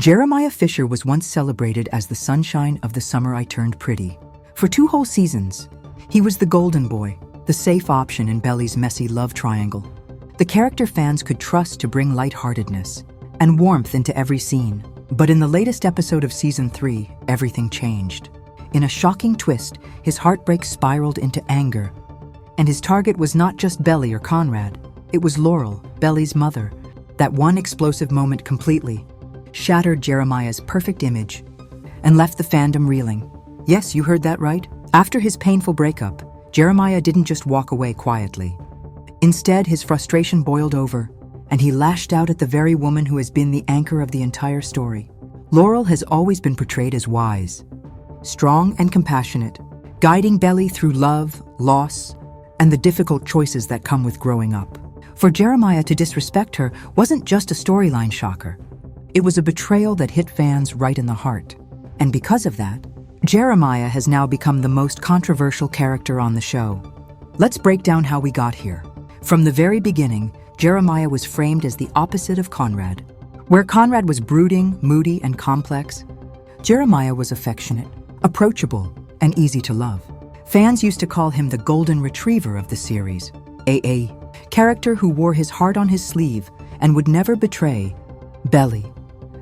Jeremiah Fisher was once celebrated as the sunshine of the summer I turned pretty. For 2 whole seasons, he was the golden boy, the safe option in Belly's messy love triangle. The character fans could trust to bring lightheartedness and warmth into every scene. But in the latest episode of Season 3, everything changed. In a shocking twist, his heartbreak spiraled into anger. And his target was not just Belly or Conrad. It was Laurel, Belly's mother. That one explosive moment completely shattered Jeremiah's perfect image and left the fandom reeling. Yes, you heard that right. After his painful breakup, Jeremiah didn't just walk away quietly. Instead, his frustration boiled over, and he lashed out at the very woman who has been the anchor of the entire story. Laurel has always been portrayed as wise, strong and compassionate, guiding Belly through love, loss, and the difficult choices that come with growing up. For Jeremiah to disrespect her wasn't just a storyline shocker. It was a betrayal that hit fans right in the heart. And because of that, Jeremiah has now become the most controversial character on the show. Let's break down how we got here. From the very beginning, Jeremiah was framed as the opposite of Conrad. Where Conrad was brooding, moody, and complex, Jeremiah was affectionate, approachable, and easy to love. Fans used to call him the golden retriever of the series, a character who wore his heart on his sleeve and would never betray Belly.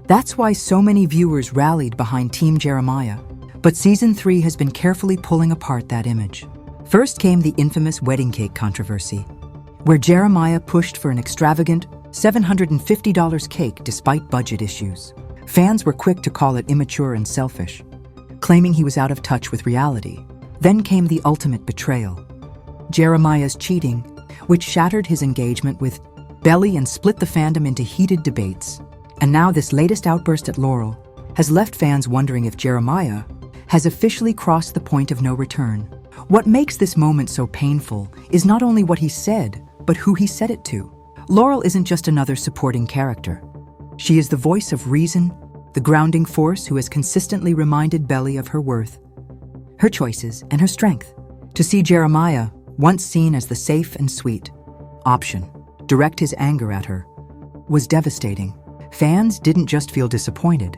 That's why so many viewers rallied behind Team Jeremiah. But Season 3 has been carefully pulling apart that image. First came the infamous wedding cake controversy, where Jeremiah pushed for an extravagant $750 cake despite budget issues. Fans were quick to call it immature and selfish, claiming he was out of touch with reality. Then came the ultimate betrayal, Jeremiah's cheating, which shattered his engagement with Belly and split the fandom into heated debates. And now this latest outburst at Laurel has left fans wondering if Jeremiah has officially crossed the point of no return. What makes this moment so painful is not only what he said, but who he said it to. Laurel isn't just another supporting character. She is the voice of reason, the grounding force who has consistently reminded Belly of her worth, her choices, and her strength. To see Jeremiah, once seen as the safe and sweet option, direct his anger at her was devastating. Fans didn't just feel disappointed,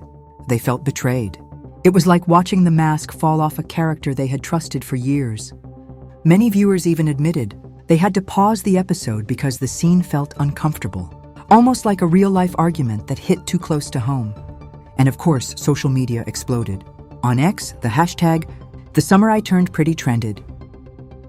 they felt betrayed. It was like watching the mask fall off a character they had trusted for years. Many viewers even admitted they had to pause the episode because the scene felt uncomfortable, almost like a real-life argument that hit too close to home. And of course, social media exploded. On X, the hashtag #TheSummerITurnedPretty trended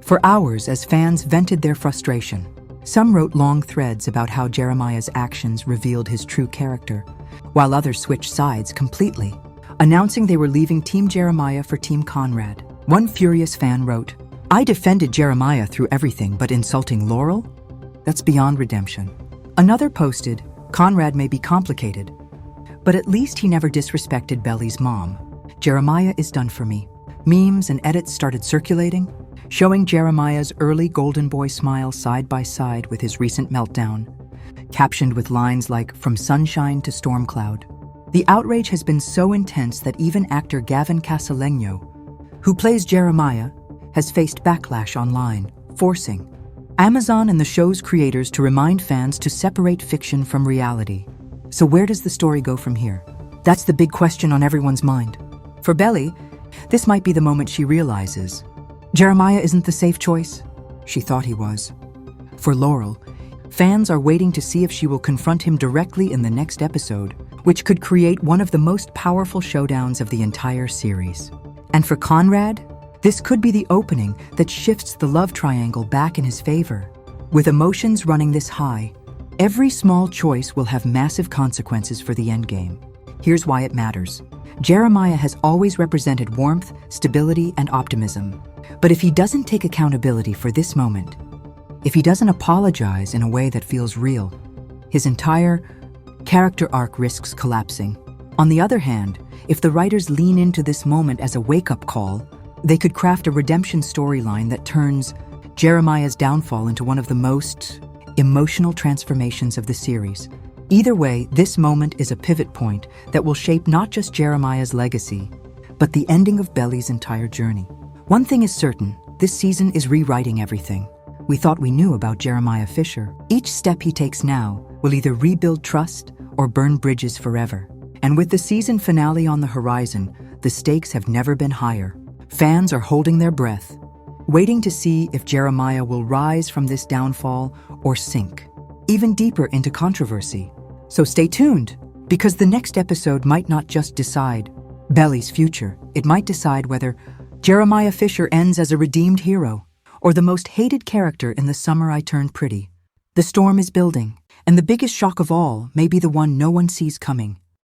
for hours as fans vented their frustration. Some wrote long threads about how Jeremiah's actions revealed his true character, while others switched sides completely, announcing they were leaving Team Jeremiah for Team Conrad. One furious fan wrote, "I defended Jeremiah through everything, but insulting Laurel? That's beyond redemption." Another posted, "Conrad may be complicated, but at least he never disrespected Belly's mom. Jeremiah is done for me." Memes and edits started circulating, showing Jeremiah's early golden boy smile side by side with his recent meltdown, captioned with lines like, "From sunshine to storm cloud." The outrage has been so intense that even actor Gavin Casaleño, who plays Jeremiah, has faced backlash online, forcing Amazon and the show's creators to remind fans to separate fiction from reality. So where does the story go from here? That's the big question on everyone's mind. For Belly, this might be the moment she realizes Jeremiah isn't the safe choice she thought he was. For Laurel, fans are waiting to see if she will confront him directly in the next episode, which could create one of the most powerful showdowns of the entire series. And for Conrad, this could be the opening that shifts the love triangle back in his favor. With emotions running this high, every small choice will have massive consequences for the endgame. Here's why it matters. Jeremiah has always represented warmth, stability, and optimism. But if he doesn't take accountability for this moment, if he doesn't apologize in a way that feels real, his entire character arc risks collapsing. On the other hand, if the writers lean into this moment as a wake-up call, they could craft a redemption storyline that turns Jeremiah's downfall into one of the most emotional transformations of the series. Either way, this moment is a pivot point that will shape not just Jeremiah's legacy, but the ending of Belly's entire journey. One thing is certain, this season is rewriting everything we thought we knew about Jeremiah Fisher. Each step he takes now will either rebuild trust or burn bridges forever. And with the season finale on the horizon, the stakes have never been higher. Fans are holding their breath, waiting to see if Jeremiah will rise from this downfall or sink even deeper into controversy. So stay tuned, because the next episode might not just decide Belly's future. It might decide whether Jeremiah Fisher ends as a redeemed hero or the most hated character in The Summer I Turned Pretty. The storm is building, and the biggest shock of all may be the one no one sees coming.